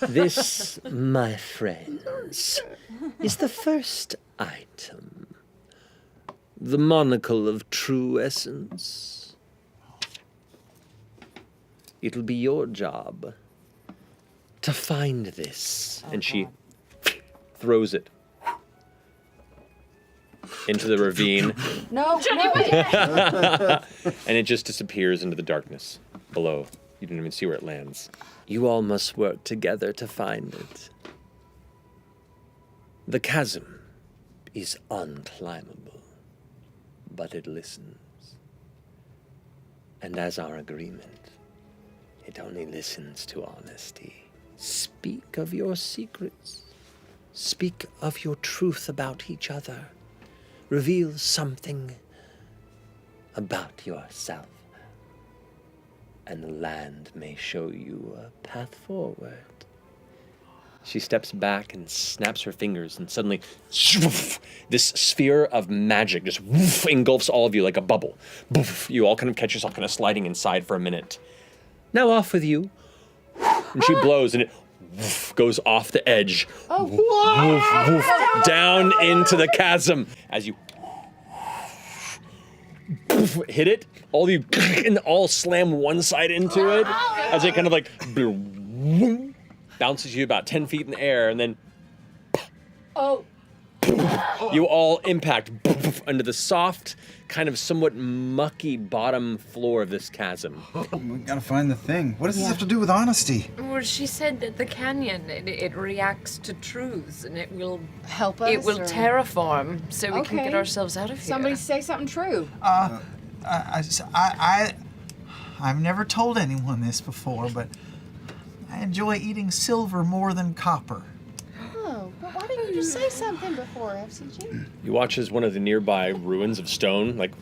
This, my friends, is the first item. The monocle of true essence. It'll be your job to find this. And she throws it into the ravine. No. And it just disappears into the darkness below. You don't even see where it lands. You all must work together to find it. The chasm is unclimbable, but it listens. And as our agreement, it only listens to honesty. Speak of your secrets. Speak of your truth about each other. Reveal something about yourself. And the land may show you a path forward. She steps back and snaps her fingers, and suddenly, this sphere of magic just engulfs all of you like a bubble. You all kind of catch yourself kind of sliding inside for a minute. Now off with you. And she blows, and it goes off the edge, down into the chasm. As you hit it, all of you and all slam one side into it, as it kind of like bounces you about 10 feet in the air, and then you all impact under the soft, kind of somewhat mucky bottom floor of this chasm. We gotta find the thing. What does this have to do with honesty? Well, she said that the canyon, it reacts to truths, and it will Help us. It will or- terraform, so we can Okay. get ourselves out of here. Somebody say something true. I've never told anyone this before, but I enjoy eating silver more than copper. Oh, but why didn't you just say something before, FCG? You watch as one of the nearby ruins of stone, like,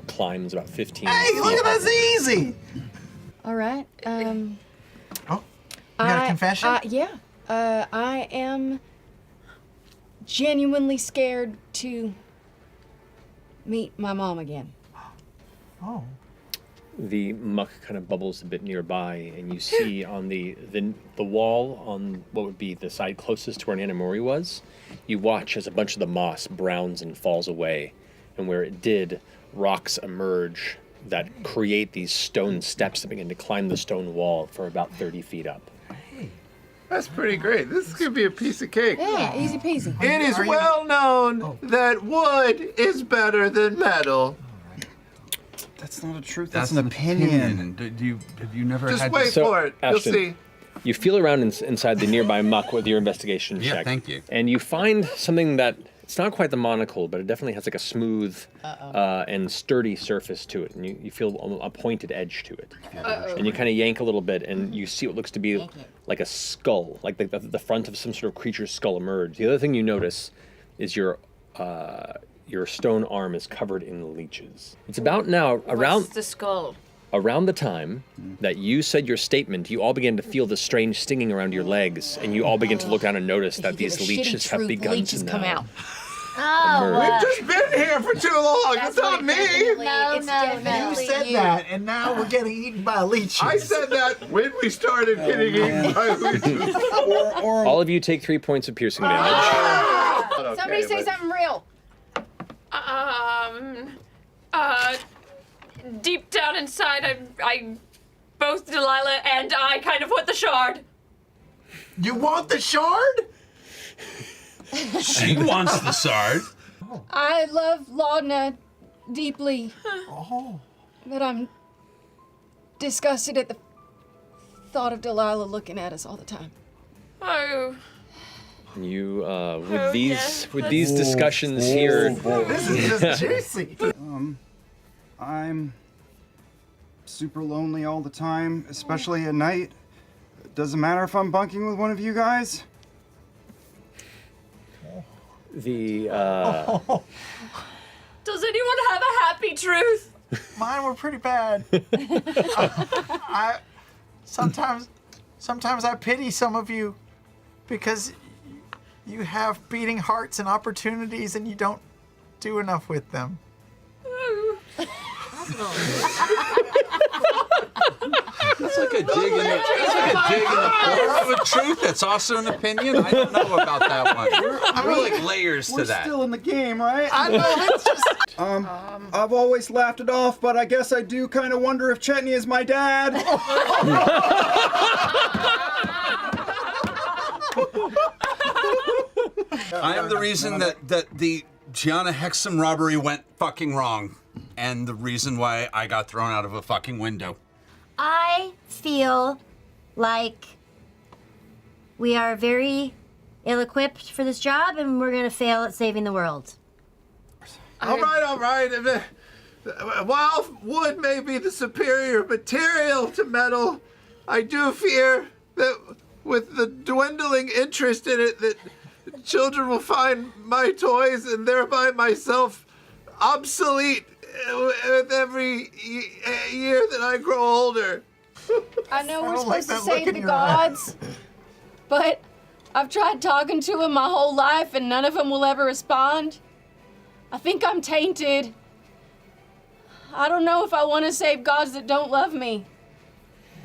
climbs about 15 Hey, feet. look at this, easy! All right. Oh, you got a confession? Yeah. I am genuinely scared to meet my mom again. Oh. The muck kind of bubbles a bit nearby, and you see on the wall on what would be the side closest to where Nana Morri was, you watch as a bunch of the moss browns and falls away, and where it did, rocks emerge that create these stone steps that begin to climb the stone wall for about 30 feet up. That's pretty great. This could be a piece of cake. Yeah, easy peasy. It is well known that wood is better than metal. That's not a truth. That's an opinion. Have you never Just had wait So, for it. Ashton, You'll see. You feel around inside the nearby muck with your investigation Yeah, check. thank you. And you find something that, it's not quite the monocle, but it definitely has like a smooth and sturdy surface to it. And you feel a pointed edge to it. And you kind of yank a little bit, and you see what looks to be like a skull, like the front of some sort of creature's skull emerge. The other thing you notice is your stone arm is covered in leeches. It's about now, What's the skull? around the time that you said your statement, you all began to feel the strange stinging around your legs, and you all begin to look down and notice that these leeches have begun to come now out. We've just been here for too long. It's not me. No. You said that, and now we're getting eaten by leeches. I said that when we started getting eaten by leeches. All of you take 3 points of piercing damage. Somebody say something real. Deep down inside, I both Delilah and I kind of want the shard. You want the shard? She wants the shard. I love Laudna deeply. But I'm disgusted at the thought of Delilah looking at us all the time. Oh. You, with Oh, these yes, with these discussions here, This is just juicy. I'm super lonely all the time, especially at night. Doesn't matter if I'm bunking with one of you guys. the Does anyone have a happy truth? Mine were pretty bad. Sometimes I pity some of you because you have beating hearts and opportunities and you don't do enough with them. That's like a dig in the core of a truth. That's also an opinion. I don't know about that one. We're like layers to We're that. still in the game, right? I know, it's just... I've always laughed it off, but I guess I do kind of wonder if Chetney is my dad. I am the reason that the Gianna Hexam robbery went fucking wrong, and the reason why I got thrown out of a fucking window. I feel like we are very ill-equipped for this job, and we're gonna fail at saving the world. All right. While wood may be the superior material to metal, I do fear that with the dwindling interest in it, that children will find my toys and thereby myself obsolete with every year that I grow older. I know we're don't like supposed to that look save in the your eye. gods, but I've tried talking to them my whole life and none of them will ever respond. I think I'm tainted. I don't know if I want to save gods that don't love me.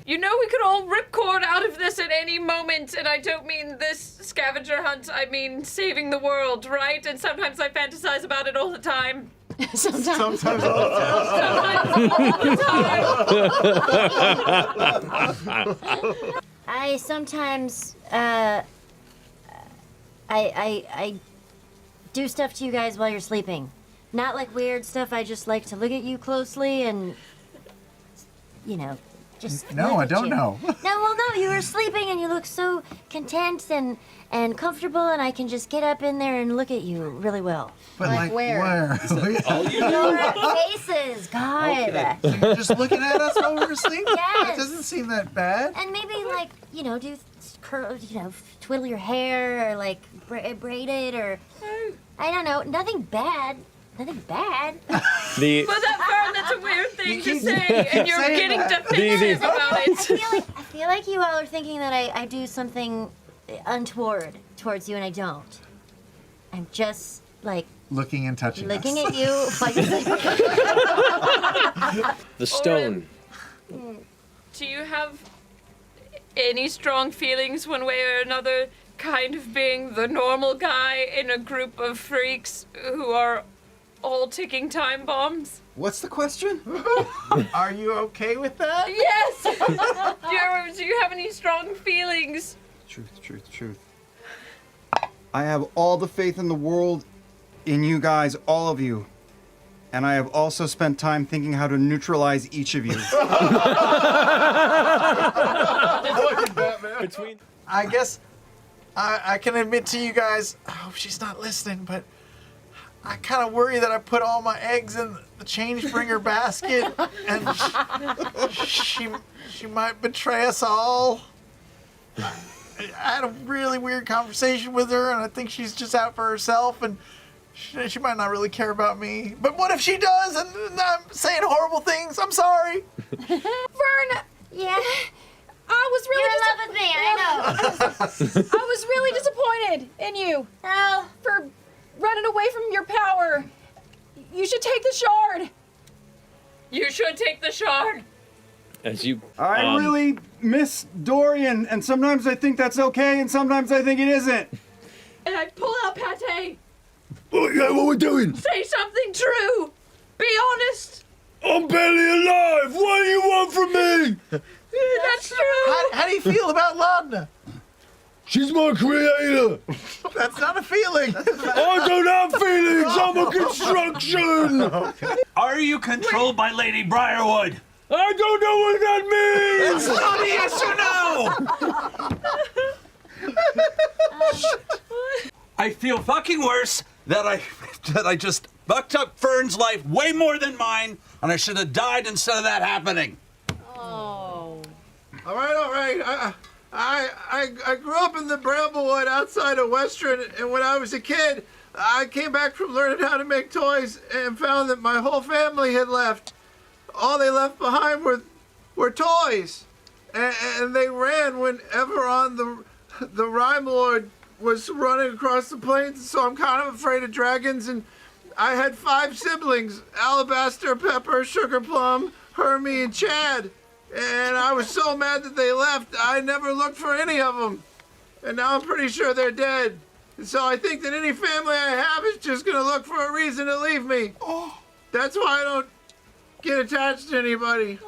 You know we could all ripcord out of this at any moment, and I don't mean this scavenger hunt, I mean saving the world, right? And sometimes I fantasize about it all the time. Sometimes. Sometimes all the time. I sometimes, I do stuff to you guys while you're sleeping. Not like weird stuff, I just like to look at you closely and, you know, just No, look I at don't you. know. No, you were sleeping and you look so content and comfortable, and I can just get up in there and look at you really well. But Like where? All you Your faces, God. Okay. So you're just looking at us while we're asleep? Yes. That doesn't seem that bad. And maybe like, do curl, twiddle your hair or like braid it or I don't know, nothing bad. Nothing bad. Well, that Fern, that's a weird thing to say, and you're saying getting that. defensive about I it. feel like you all are thinking that I do something untoward towards you, and I don't. I'm just like Looking and touching looking us. at you while you're sleeping. The stone. Do you have any strong feelings one way or another, kind of being the normal guy in a group of freaks who are all ticking time bombs? What's the question? Are you okay with that? Yes! do you have any strong feelings? Truth. I have all the faith in the world in you guys, all of you. And I have also spent time thinking how to neutralize each of you. I guess I can admit to you guys, I hope she's not listening, but I kind of worry that I put all my eggs in the change bringer basket and she might betray us all. I had a really weird conversation with her, and I think she's just out for herself, and she might not really care about me. But what if she does, and I'm saying horrible things? I'm sorry. Vern, Yeah, I was really you're in love with me. I know. I was really disappointed in you Oh, for running away from your power. You should take the shard. You should take the shard. As you. I really miss Dorian, and sometimes I think that's okay, and sometimes I think it isn't. And I pull out Pate. Oh, yeah, what we doing? Say something true. Be honest. I'm barely alive. What do you want from me? That's true. How do you feel about Laudna? She's my creator. That's not a feeling. I don't have feelings. I'm a construction. Are you controlled by Lady Briarwood? I don't know what that means. It's not a yes or no. I feel fucking worse that I just fucked up Fern's life way more than mine, and I should have died instead of that happening. Oh. All right. I grew up in the Bramblewood outside of Western, and when I was a kid, I came back from learning how to make toys and found that my whole family had left. All they left behind were toys, and they ran whenever on the Rhyme Lord was running across the plains. So I'm kind of afraid of dragons, and I had 5 siblings: Alabaster, Pepper, Sugar Plum, Hermie, and Chad. And I was so mad that they left, I never looked for any of them. And now I'm pretty sure they're dead. And so I think that any family I have is just gonna look for a reason to leave me. That's why I don't get attached to anybody.